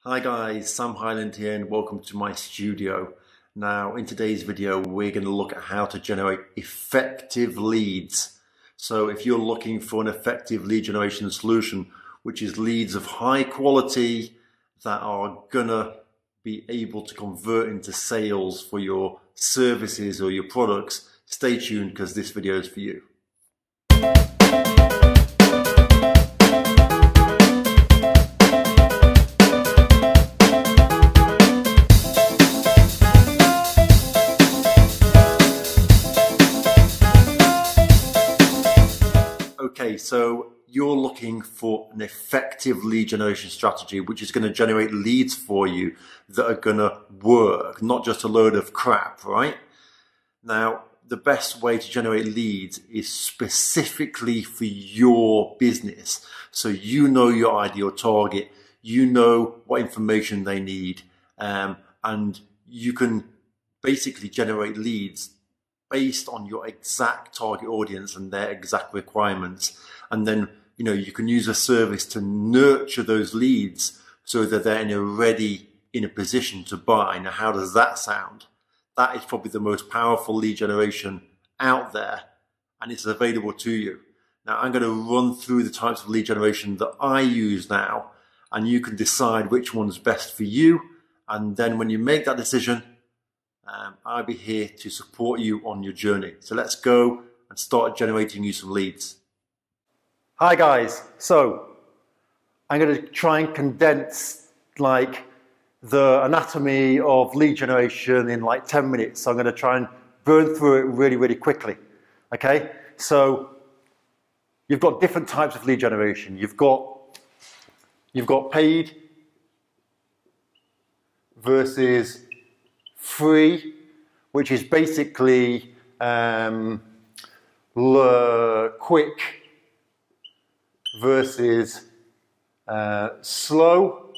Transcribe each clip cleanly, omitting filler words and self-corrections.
Hi guys, Sam Highland here and welcome to my studio. Now in today's video we're going to look at how to generate effective leads. So if you're looking for an effective lead generation solution, which is leads of high quality that are gonna be able to convert into sales for your services or your products, stay tuned because this video is for you. Okay, so you're looking for an effective lead generation strategy, which is going to generate leads for you that are going to work, not just a load of crap, right? Now, the best way to generate leads is specifically for your business. So you know your ideal target, you know what information they need, and you can basically generate leads based on your exact target audience and their exact requirements. And then, you can use a service to nurture those leads so that they're in a position to buy. Now, how does that sound? That is probably the most powerful lead generation out there, and it's available to you. Now, I'm going to run through the types of lead generation that I use now, and you can decide which one's best for you. And then when you make that decision, I'll be here to support you on your journey. So let's go and start generating you some leads. Hi guys, so I'm going to try and condense the anatomy of lead generation in 10 minutes. So I'm going to try and burn through it really quickly. Okay, so you've got different types of lead generation. You've got paid versus free, which is basically quick versus slow,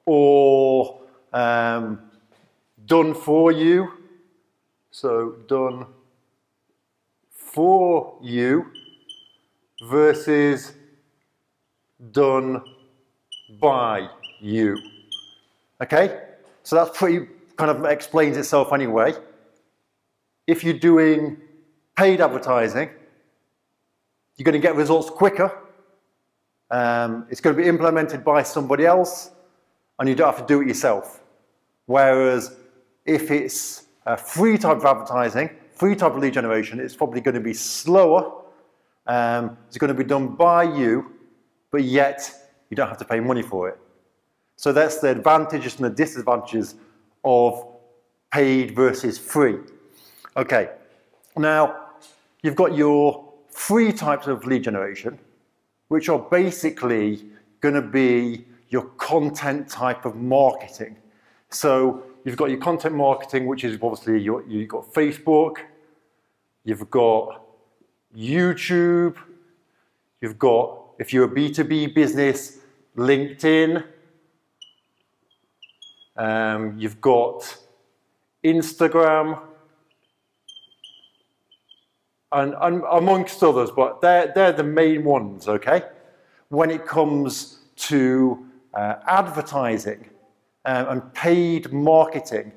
or done for you. So done for you versus done by you. Okay? So that's pretty kind of explains itself anyway. If you're doing paid advertising, you're going to get results quicker. It's going to be implemented by somebody else, and you don't have to do it yourself. Whereas if it's a free type of advertising, free type of lead generation, it's probably going to be slower. It's going to be done by you, but yet you don't have to pay money for it. So that's the advantages and the disadvantages of paid versus free. Okay, now you've got your free types of lead generation, which are basically going to be your content type of marketing. So you've got your content marketing, which is obviously you've got Facebook, you've got YouTube, you've got, if you're a B2B business, LinkedIn, you've got Instagram, and amongst others, but they're the main ones, okay? When it comes to advertising and paid marketing,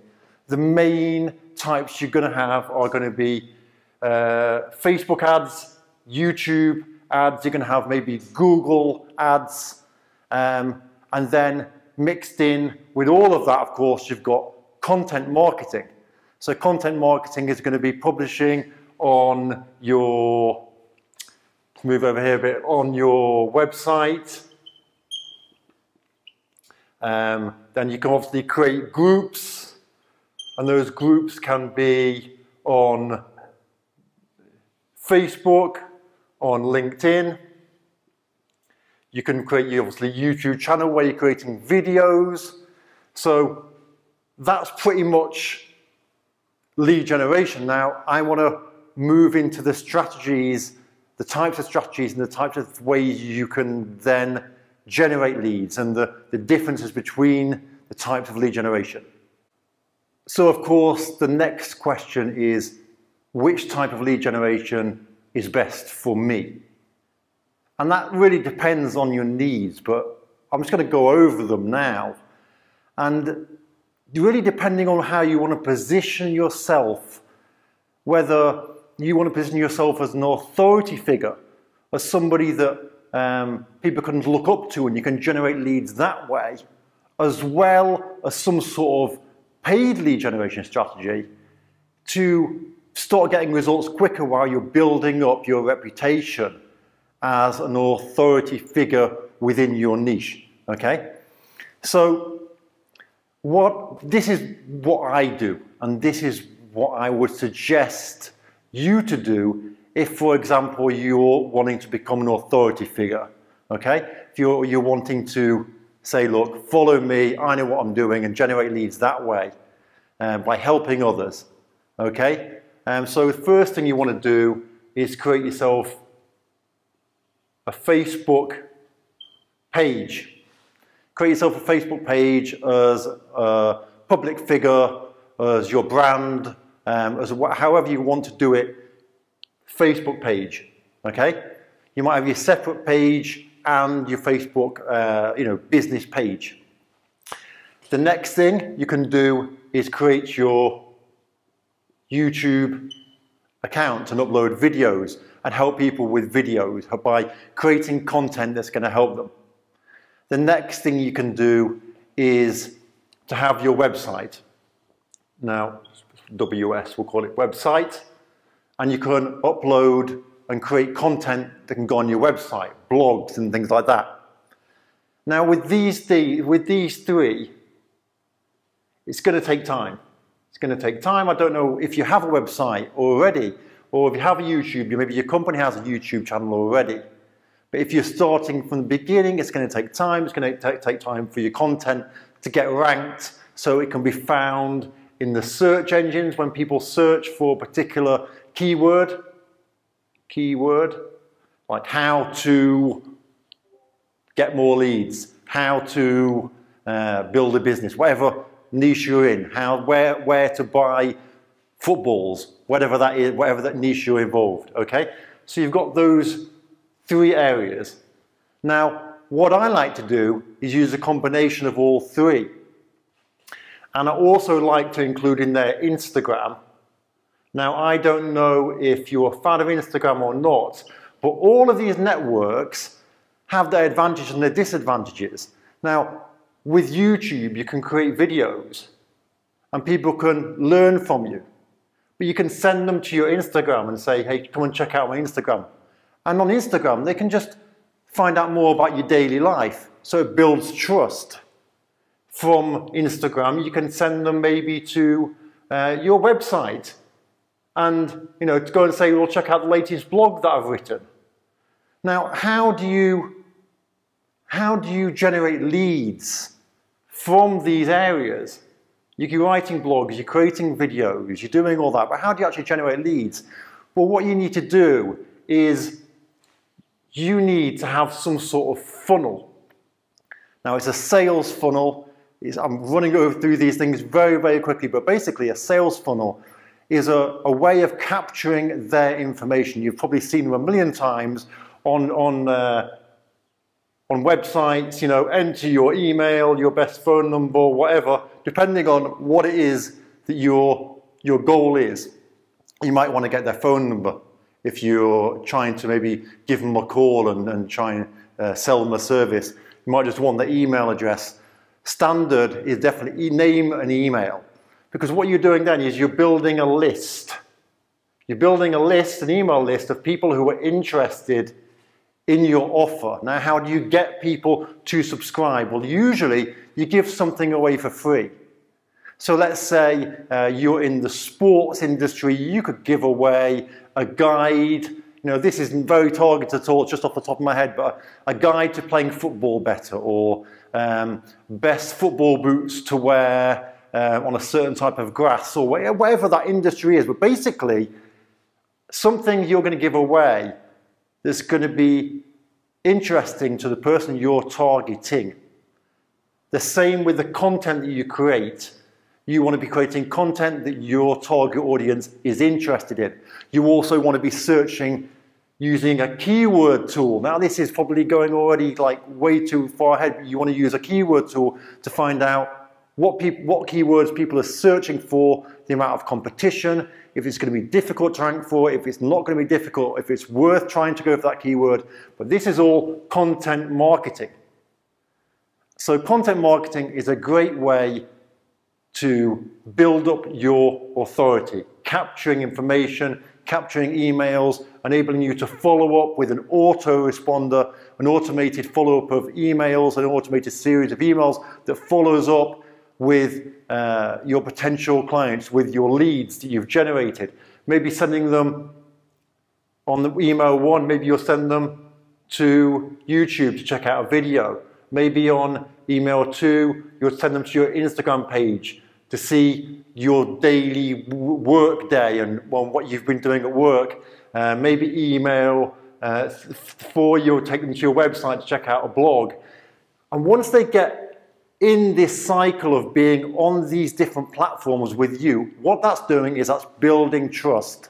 the main types you're going to have are going to be Facebook ads, YouTube ads, you're going to have maybe Google ads, and then mixed in with all of that, of course, you've got content marketing. So content marketing is going to be publishing on your, let's move over here a bit, on your website. Then you can obviously create groups, and those groups can be on Facebook, on LinkedIn. You can create your obviously YouTube channel where you're creating videos. So that's pretty much lead generation. Now I want to move into the strategies, the types of strategies and the types of ways you can then generate leads and the differences between the types of lead generation. So of course the next question is, which type of lead generation is best for me? And that really depends on your needs, but I'm just going to go over them now. And really depending on how you want to position yourself, whether you want to position yourself as an authority figure, as somebody that people can look up to and you can generate leads that way, as well as some sort of paid lead generation strategy to start getting results quicker while you're building up your reputation as an authority figure within your niche, okay? So this is what I do, and this is what I would suggest you to do if, for example, you're wanting to become an authority figure, okay? If you're wanting to say, look, follow me, I know what I'm doing, and generate leads that way by helping others, okay? So the first thing you want to do is create yourself a Facebook page. Create yourself a Facebook page as a public figure, as your brand, however you want to do it, Facebook page, okay? You might have your separate page and your Facebook business page. The next thing you can do is create your YouTube account and upload videos and help people with videos by creating content that's going to help them. The next thing you can do is to have your website. Now, WS, we'll call it website, and you can upload and create content that can go on your website, blogs and things like that. Now, with these three, it's going to take time. It's going to take time. I don't know if you have a website already, or if you have a YouTube, maybe your company has a YouTube channel already. But if you're starting from the beginning, it's going to take time. It's going to take time for your content to get ranked so it can be found in the search engines when people search for a particular keyword, like how to get more leads, how to build a business, whatever niche you're in, where to buy footballs, whatever that is, whatever that niche you're involved, okay? So you've got those three areas. Now, what I like to do is use a combination of all three. And I also like to include in there Instagram. Now, I don't know if you're a fan of Instagram or not, but all of these networks have their advantages and their disadvantages. Now, with YouTube, you can create videos and people can learn from you. But you can send them to your Instagram and say, hey, come and check out my Instagram. And on Instagram, they can just find out more about your daily life. So it builds trust. From Instagram, you can send them maybe to your website and to go and say, well, check out the latest blog that I've written. Now, how do you generate leads from these areas? You're writing blogs, you're creating videos, you're doing all that, but how do you actually generate leads? Well, what you need to do is you need to have some sort of funnel. Now, it's a sales funnel. I'm running through these things very, very quickly, but basically a sales funnel is a way of capturing their information. You've probably seen them a million times on websites, enter your email, your best phone number, whatever, depending on what it is that your goal is. You might want to get their phone number if you're trying to maybe give them a call and try and sell them a service. You might just want their email address. Standard is definitely name and email, because what you're doing then is you're building a list. You're building a list, an email list of people who are interested in your offer. Now, how do you get people to subscribe? Well, usually you give something away for free. So let's say you're in the sports industry, you could give away a guide. This isn't very targeted at all, just off the top of my head, but a guide to playing football better, or best football boots to wear on a certain type of grass, or whatever that industry is. But basically, something you're going to give away that's going to be interesting to the person you're targeting. The same with the content that you create. You want to be creating content that your target audience is interested in. You also want to be searching using a keyword tool. Now this is probably going already like way too far ahead. You want to use a keyword tool to find out what keywords people are searching for, the amount of competition, if it's going to be difficult to rank for, if it's not going to be difficult, if it's worth trying to go for that keyword. But this is all content marketing. So content marketing is a great way to build up your authority, capturing information, capturing emails, enabling you to follow up with an autoresponder, an automated follow-up of emails, an automated series of emails that follows up with your potential clients, with your leads that you've generated. Maybe sending them on the email one, maybe you'll send them to YouTube to check out a video. Maybe on email two, you'll send them to your Instagram page to see your daily work day and what you've been doing at work. Maybe email four, you'll take them to your website to check out a blog. And once they get in this cycle of being on these different platforms with you, what that's doing is that's building trust.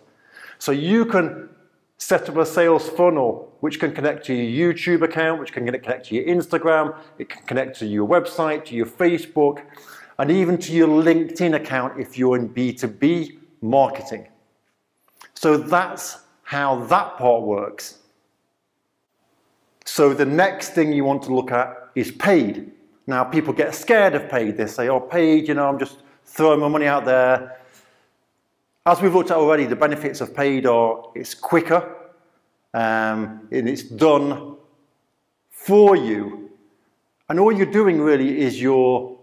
So you can set up a sales funnel which can connect to your YouTube account, which can connect to your Instagram, it can connect to your website, to your Facebook, and even to your LinkedIn account if you're in B2B marketing. So that's how that part works. So the next thing you want to look at is paid. Now people get scared of paid. They say, oh, paid, you know, I'm just throwing my money out there. As we've looked at already, the benefits of paid are it's quicker and it's done for you. And all you're doing really is you're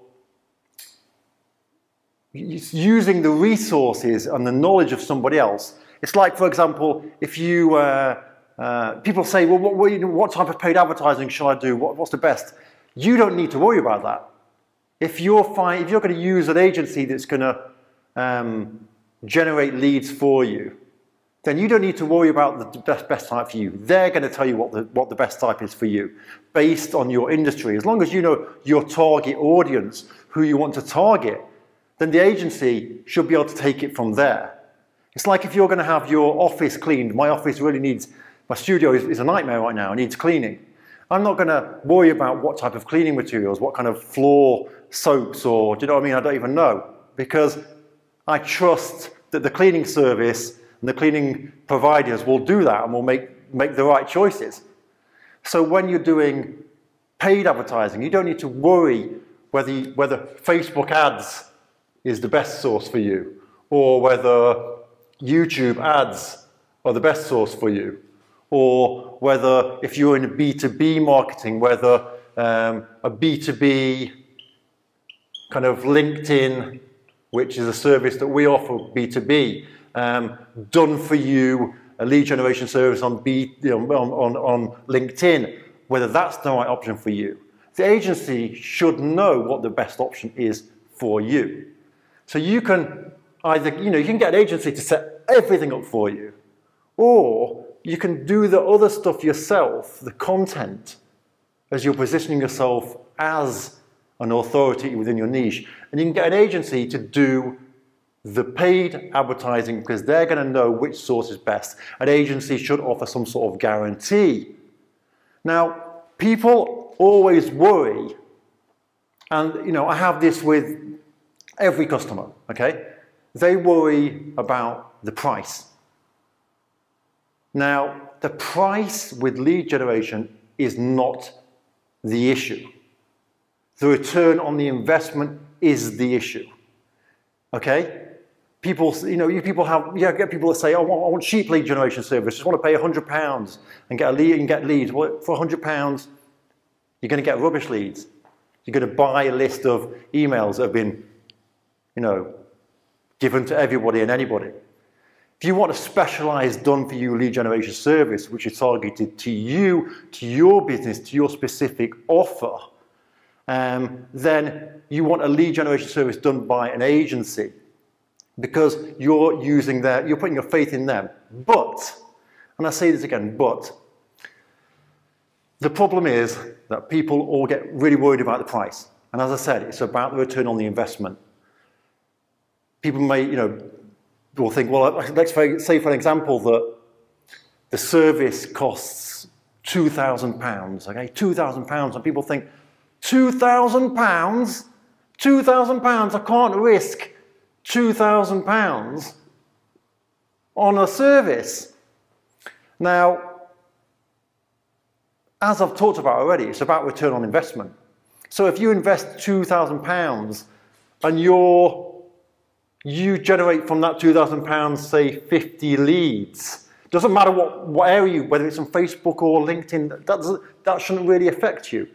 using the resources and the knowledge of somebody else. It's like, for example, if you, people say, well, what type of paid advertising shall I do? What's the best? You don't need to worry about that. If you're going to use an agency that's going to generate leads for you, then you don't need to worry about the best type for you. They're going to tell you what the best type is for you based on your industry. As long as you know your target audience, who you want to target, then the agency should be able to take it from there. It's like if you're going to have your office cleaned. My office really needs, my studio is a nightmare right now, it needs cleaning. I'm not going to worry about what type of cleaning materials, what kind of floor soaps, or do you know what I mean? I don't even know, because I trust that the cleaning service and the cleaning providers will do that and will make the right choices. So when you're doing paid advertising, you don't need to worry whether Facebook ads is the best source for you, or whether YouTube ads are the best source for you, or whether if you're in a B2B marketing, whether a B2B kind of LinkedIn, which is a service that we offer B2B, done for you, a lead generation service on LinkedIn, whether that's the right option for you. The agency should know what the best option is for you. So you can either, you can get an agency to set everything up for you, or you can do the other stuff yourself, the content, as you're positioning yourself as an authority within your niche. And you can get an agency to do the paid advertising because they're going to know which source is best. An agency should offer some sort of guarantee. Now, people always worry, and I have this with every customer, okay? They worry about the price. Now, the price with lead generation is not the issue. The return on the investment is the issue. Okay? People, people get people that say, oh, I want cheap lead generation service. I just want to pay £100 and get a lead and get leads. Well, for £100, you're going to get rubbish leads. You're going to buy a list of emails that have been, given to everybody and anybody. If you want a specialized done-for-you lead generation service, which is targeted to you, to your business, to your specific offer, then you want a lead generation service done by an agency because you're putting your faith in them. But, and I say this again, but, the problem is that people all get really worried about the price. And as I said, it's about the return on the investment. People may, will think, well, let's say for an example that the service costs £2,000, okay, £2,000, and people think, £2,000? £2,000, I can't risk £2,000 on a service. Now, as I've talked about already, it's about return on investment. So if you invest £2,000 and you generate from that £2,000, say 50 leads, doesn't matter what area, whether it's on Facebook or LinkedIn, that shouldn't really affect you.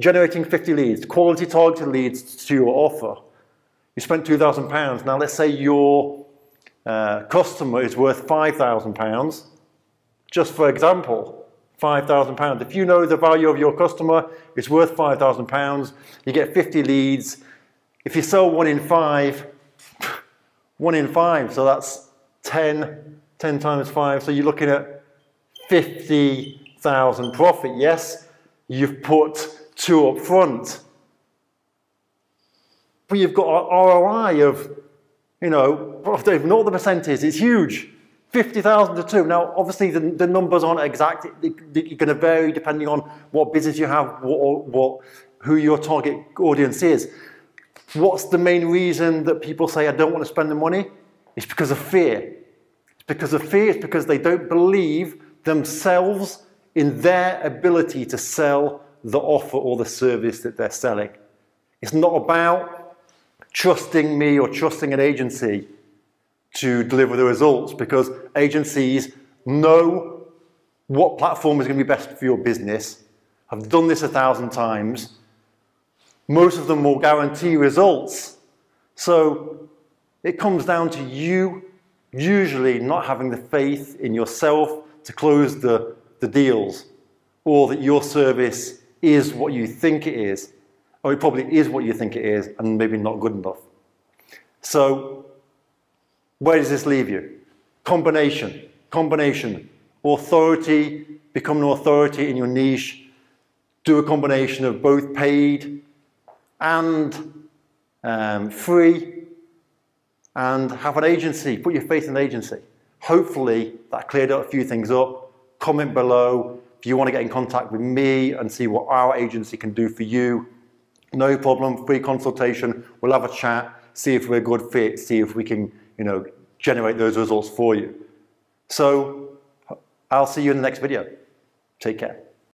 Generating 50 leads, quality targeted leads to your offer. You spent £2,000. Now let's say your customer is worth £5,000. Just for example, £5,000. If you know the value of your customer is worth £5,000, you get 50 leads. If you sell 1 in 5, 1 in 5, so that's 10 times 5, so you're looking at 50,000 profit. Yes, you've put 2 up front, but you've got an ROI of, you know, ignore the percentage, it's huge. 50,000 to 2. Now, obviously, the numbers aren't exact. You're going to vary depending on what business you have, who your target audience is. What's the main reason that people say, I don't want to spend the money? It's because of fear. It's because of fear. It's because they don't believe themselves in their ability to sell the offer or the service that they're selling. It's not about trusting me or trusting an agency to deliver the results, because agencies know what platform is going to be best for your business. I've done this 1,000 times. Most of them will guarantee results. So it comes down to you usually not having the faith in yourself to close the deals, or that your service is what you think it is, or it probably is what you think it is and maybe not good enough. So where does this leave you? Combination. Authority, become an authority in your niche. Do a combination of both paid and free, and have an agency. Put your faith in the agency. Hopefully that cleared up a few things up. Comment below if you want to get in contact with me and see what our agency can do for you. No problem, free consultation. We'll have a chat, see if we're a good fit, see if we can, you know, generate those results for you. So I'll see you in the next video. Take care.